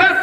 10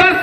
10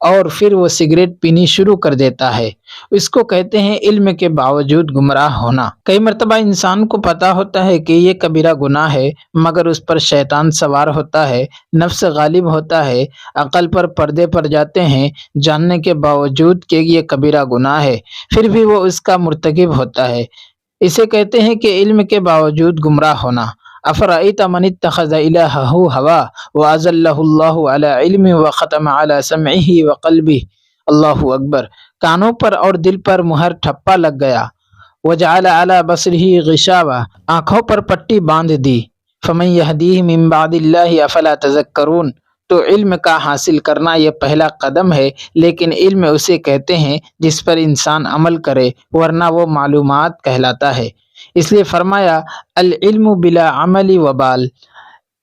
اور پھر وہ سگریٹ پینی شروع کر دیتا ہے، اس کو کہتے ہیں علم کے باوجود گمراہ ہونا۔ کئی مرتبہ انسان کو پتا ہوتا ہے کہ یہ کبیرہ گناہ ہے، مگر اس پر شیطان سوار ہوتا ہے، نفس غالب ہوتا ہے، عقل پر پردے پڑ جاتے ہیں، جاننے کے باوجود کہ یہ کبیرہ گناہ ہے، پھر بھی وہ اس کا مرتکب ہوتا ہے۔ اسے کہتے ہیں کہ علم کے باوجود گمراہ ہونا۔ افرأیت من اتخذ الہہ ہوا واضلہ اللہ علی علم وختم علی سمعہ وقلبہ۔ اللہ اکبر۔ کانوں پر اور دل پر مہر ٹھپا لگ گیا۔ وجعل علی بصرہ غشاوہ، آنکھوں پر پٹی باندھ دی۔ فمن یہدیہ من بعد اللہ افلا تذکرون۔ تو علم کا حاصل کرنا یہ پہلا قدم ہے، لیکن علم اسے کہتے ہیں جس پر انسان عمل کرے، ورنہ وہ معلومات کہلاتا ہے۔ اس لیے فرمایا العلم بلا عمل وبال،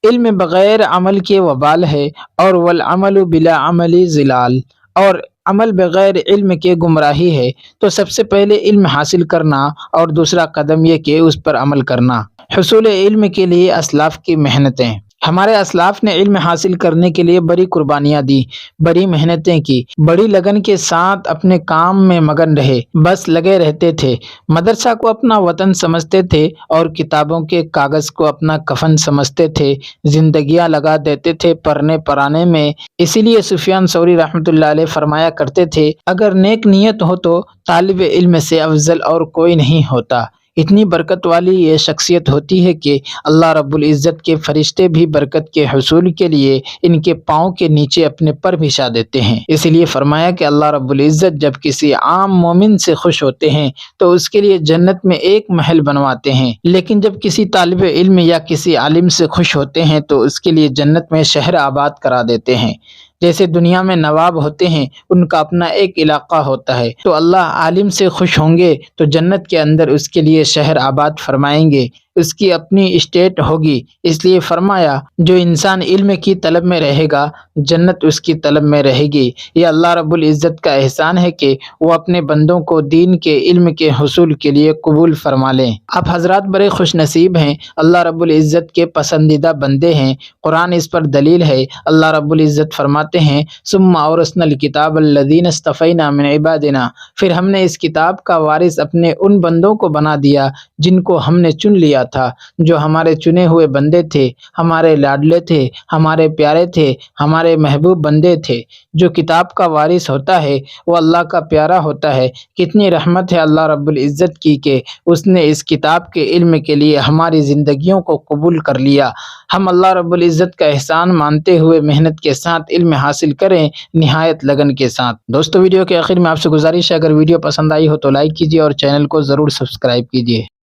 علم بغیر عمل کے وبال ہے، اور والعمل بلا عمل ضلال، اور عمل بغیر علم کے گمراہی ہے۔ تو سب سے پہلے علم حاصل کرنا اور دوسرا قدم یہ کہ اس پر عمل کرنا۔ حصول علم کے لیے اسلاف کی محنتیں۔ ہمارے اسلاف نے علم حاصل کرنے کے لیے بڑی قربانیاں دی، بڑی محنتیں کی، بڑی لگن کے ساتھ اپنے کام میں مگن رہے، بس لگے رہتے تھے۔ مدرسہ کو اپنا وطن سمجھتے تھے اور کتابوں کے کاغذ کو اپنا کفن سمجھتے تھے، زندگیاں لگا دیتے تھے پڑھنے پڑھانے میں۔ اسی لیے سفیان ثوری رحمۃ اللہ علیہ فرمایا کرتے تھے، اگر نیک نیت ہو تو طالب علم سے افضل اور کوئی نہیں ہوتا۔ اتنی برکت والی یہ شخصیت ہوتی ہے کہ اللہ رب العزت کے فرشتے بھی برکت کے حصول کے لیے ان کے پاؤں کے نیچے اپنے پر بچھا دیتے ہیں۔ اس لیے فرمایا کہ اللہ رب العزت جب کسی عام مومن سے خوش ہوتے ہیں تو اس کے لیے جنت میں ایک محل بنواتے ہیں، لیکن جب کسی طالب علم یا کسی عالم سے خوش ہوتے ہیں تو اس کے لیے جنت میں شہر آباد کرا دیتے ہیں۔ جیسے دنیا میں نواب ہوتے ہیں، ان کا اپنا ایک علاقہ ہوتا ہے، تو اللہ عالم سے خوش ہوں گے تو جنت کے اندر اس کے لیے شہر آباد فرمائیں گے، اس کی اپنی اسٹیٹ ہوگی۔ اس لیے فرمایا جو انسان علم کی طلب میں رہے گا جنت اس کی طلب میں رہے گی۔ یہ اللہ رب العزت کا احسان ہے کہ وہ اپنے بندوں کو دین کے علم کے حصول کے لیے قبول فرما لیں۔ آپ حضرات بڑے خوش نصیب ہیں، اللہ رب العزت کے پسندیدہ بندے ہیں، قرآن اس پر دلیل ہے۔ اللہ رب العزت فرماتے ہیں ثم اورثنا الکتاب الذین اصطفینا من عبادنا، پھر ہم نے اس کتاب کا وارث اپنے ان بندوں کو بنا دیا جن کو ہم نے چن لیا تھا، جو ہمارے چنے ہوئے بندے تھے، ہمارے لاڈلے تھے، ہمارے پیارے تھے، ہمارے محبوب بندے تھے۔ جو کتاب کا وارث ہوتا ہے وہ اللہ کا پیارا ہوتا ہے۔ کتنی رحمت ہے اللہ رب العزت کی کہ اس نے اس کتاب کے علم کے لیے ہماری زندگیوں کو قبول کر لیا۔ ہم اللہ رب العزت کا احسان مانتے ہوئے محنت کے ساتھ علم حاصل کریں، نہایت لگن کے ساتھ۔ دوستو ویڈیو کے آخر میں آپ سے گزارش ہے، اگر ویڈیو پسند آئی ہو تو لائک کیجیے اور چینل کو ضرور سبسکرائب کیجیے۔